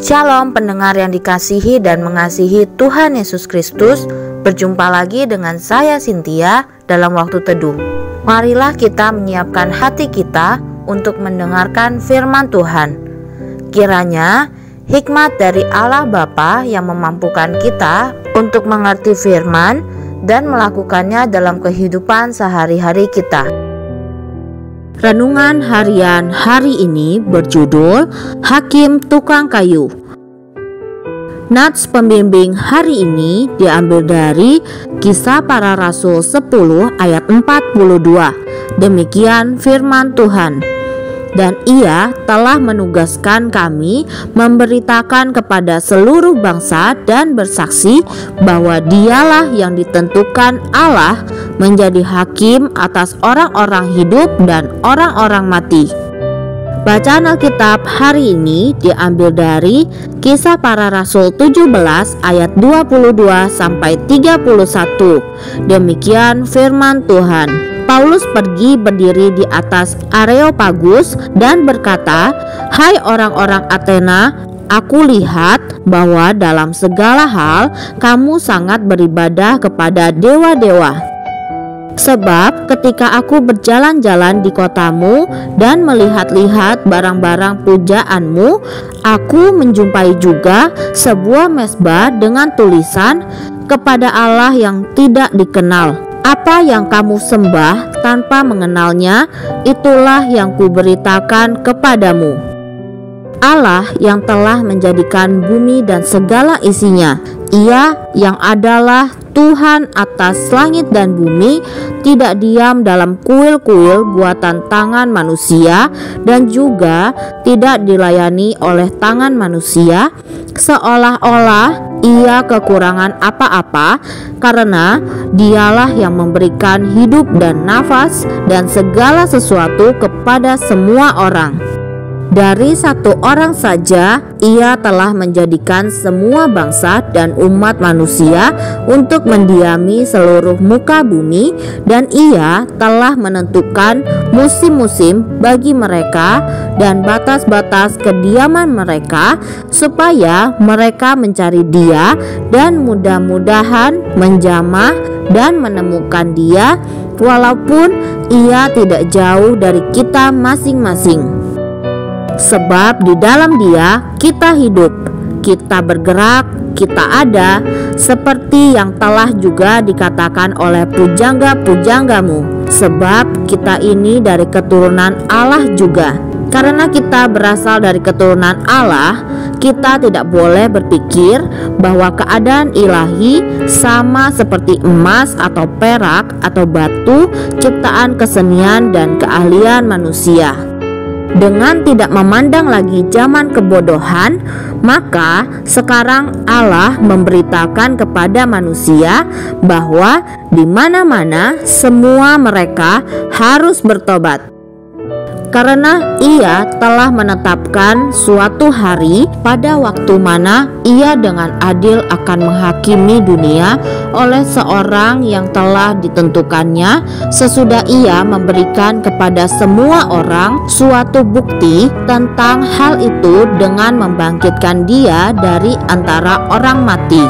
Shalom pendengar yang dikasihi dan mengasihi Tuhan Yesus Kristus. Berjumpa lagi dengan saya Cynthia dalam waktu teduh. Marilah kita menyiapkan hati kita untuk mendengarkan firman Tuhan. Kiranya hikmat dari Allah Bapa yang memampukan kita untuk mengerti firman dan melakukannya dalam kehidupan sehari-hari kita. Renungan harian hari ini berjudul Hakim Tukang Kayu. Nats pembimbing hari ini diambil dari Kisah Para Rasul 10 ayat 42. Demikian firman Tuhan. Dan ia telah menugaskan kami memberitakan kepada seluruh bangsa dan bersaksi bahwa dialah yang ditentukan Allah menjadi hakim atas orang-orang hidup dan orang-orang mati. Bacaan Alkitab hari ini diambil dari Kisah Para Rasul 17 ayat 22 sampai 31. Demikian firman Tuhan. Paulus pergi berdiri di atas Areopagus dan berkata, "Hai orang-orang Athena, aku lihat bahwa dalam segala hal kamu sangat beribadah kepada dewa-dewa. Sebab ketika aku berjalan-jalan di kotamu dan melihat-lihat barang-barang pujaanmu, aku menjumpai juga sebuah mezbah dengan tulisan, kepada Allah yang tidak dikenal. Apa yang kamu sembah tanpa mengenalnya, itulah yang kuberitakan kepadamu. Allah yang telah menjadikan bumi dan segala isinya, Ia yang adalah Tuhan atas langit dan bumi, tidak diam dalam kuil-kuil buatan tangan manusia dan juga tidak dilayani oleh tangan manusia, seolah-olah Ia kekurangan apa-apa, karena Dialah yang memberikan hidup dan nafas dan segala sesuatu kepada semua orang. Dari satu orang saja Ia telah menjadikan semua bangsa dan umat manusia untuk mendiami seluruh muka bumi, dan Ia telah menentukan musim-musim bagi mereka dan batas-batas kediaman mereka, supaya mereka mencari Dia dan mudah-mudahan menjamah dan menemukan Dia, walaupun Ia tidak jauh dari kita masing-masing. Sebab di dalam Dia kita hidup, kita bergerak, kita ada, seperti yang telah juga dikatakan oleh pujangga-pujanggamu. Sebab kita ini dari keturunan Allah juga. Karena kita berasal dari keturunan Allah, kita tidak boleh berpikir bahwa keadaan ilahi sama seperti emas atau perak atau batu, ciptaan kesenian dan keahlian manusia. Dengan tidak memandang lagi zaman kebodohan, maka sekarang Allah memberitakan kepada manusia bahwa di mana-mana semua mereka harus bertobat. Karena Ia telah menetapkan suatu hari pada waktu mana Ia dengan adil akan menghakimi dunia oleh seorang yang telah ditentukannya, sesudah Ia memberikan kepada semua orang suatu bukti tentang hal itu dengan membangkitkan Dia dari antara orang mati.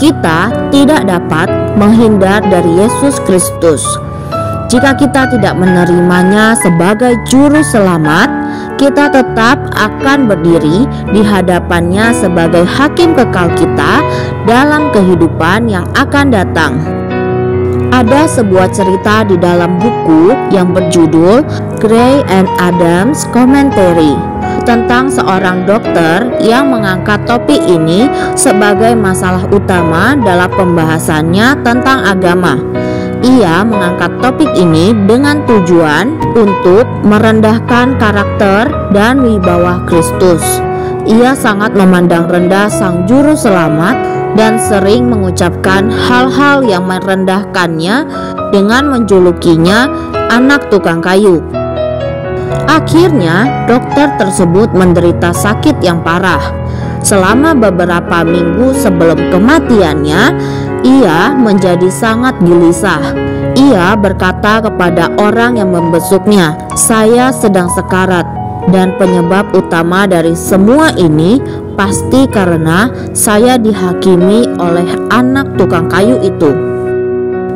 Kita tidak dapat menghindar dari Yesus Kristus. Jika kita tidak menerimanya sebagai juru selamat, kita tetap akan berdiri di hadapannya sebagai hakim kekal kita dalam kehidupan yang akan datang. Ada sebuah cerita di dalam buku yang berjudul Gray and Adams Commentary tentang seorang dokter yang mengangkat topik ini sebagai masalah utama dalam pembahasannya tentang agama. Ia mengangkat topik ini dengan tujuan untuk merendahkan karakter dan wibawa Kristus. Ia sangat memandang rendah Sang Juru Selamat dan sering mengucapkan hal-hal yang merendahkannya dengan menjulukinya anak tukang kayu. Akhirnya, dokter tersebut menderita sakit yang parah. Selama beberapa minggu sebelum kematiannya, ia menjadi sangat gelisah. Ia berkata kepada orang yang membesuknya, "Saya sedang sekarat. Dan penyebab utama dari semua ini pasti karena saya dihakimi oleh anak tukang kayu itu.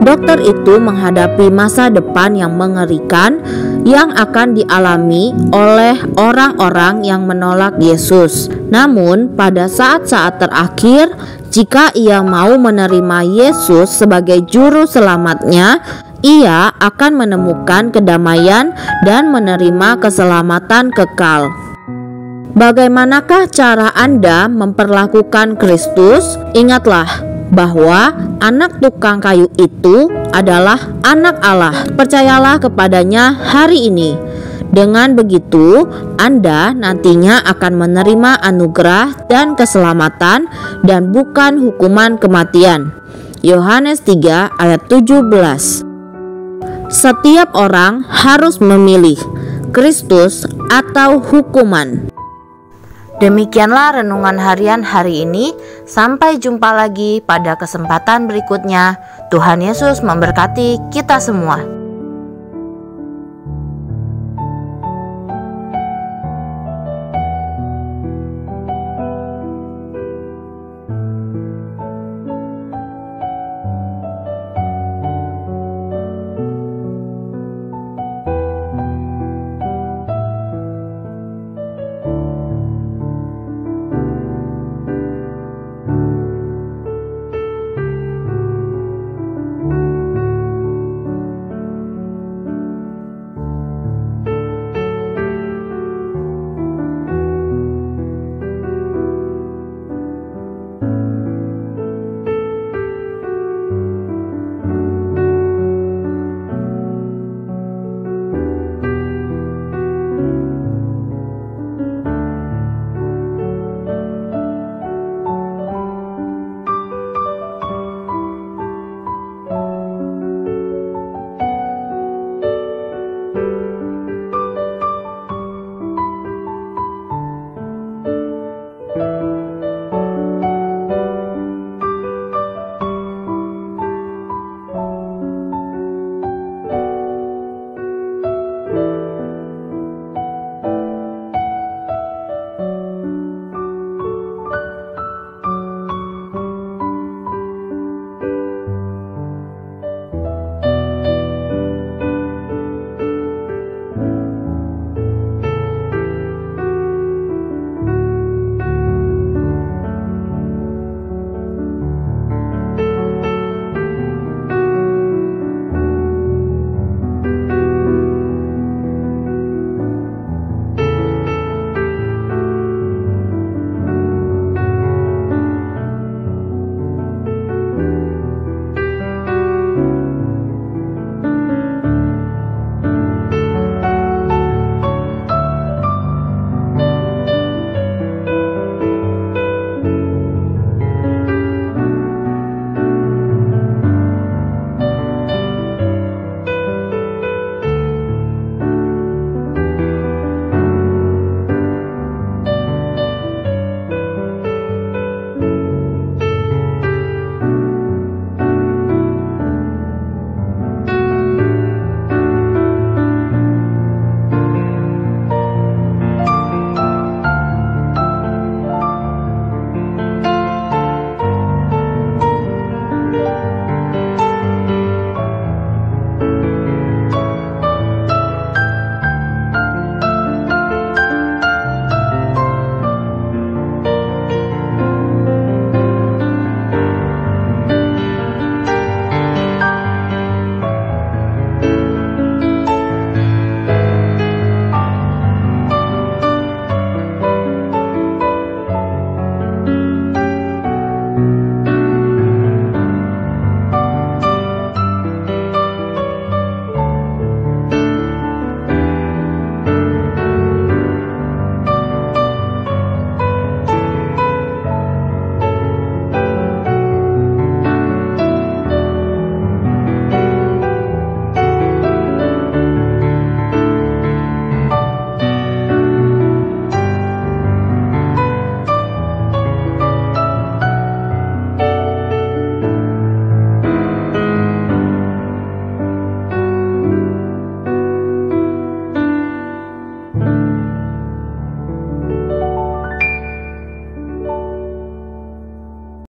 Dokter itu menghadapi masa depan yang mengerikan yang akan dialami oleh orang-orang yang menolak Yesus. Namun pada saat-saat terakhir, jika ia mau menerima Yesus sebagai juru selamatnya, ia akan menemukan kedamaian dan menerima keselamatan kekal. Bagaimanakah cara Anda memperlakukan Kristus? Ingatlah bahwa anak tukang kayu itu adalah anak Allah. Percayalah kepadanya hari ini. Dengan begitu, Anda nantinya akan menerima anugerah dan keselamatan dan bukan hukuman kematian. Yohanes 3 ayat 17. Setiap orang harus memilih Kristus atau hukuman. Demikianlah renungan harian hari ini. Sampai jumpa lagi pada kesempatan berikutnya. Tuhan Yesus memberkati kita semua.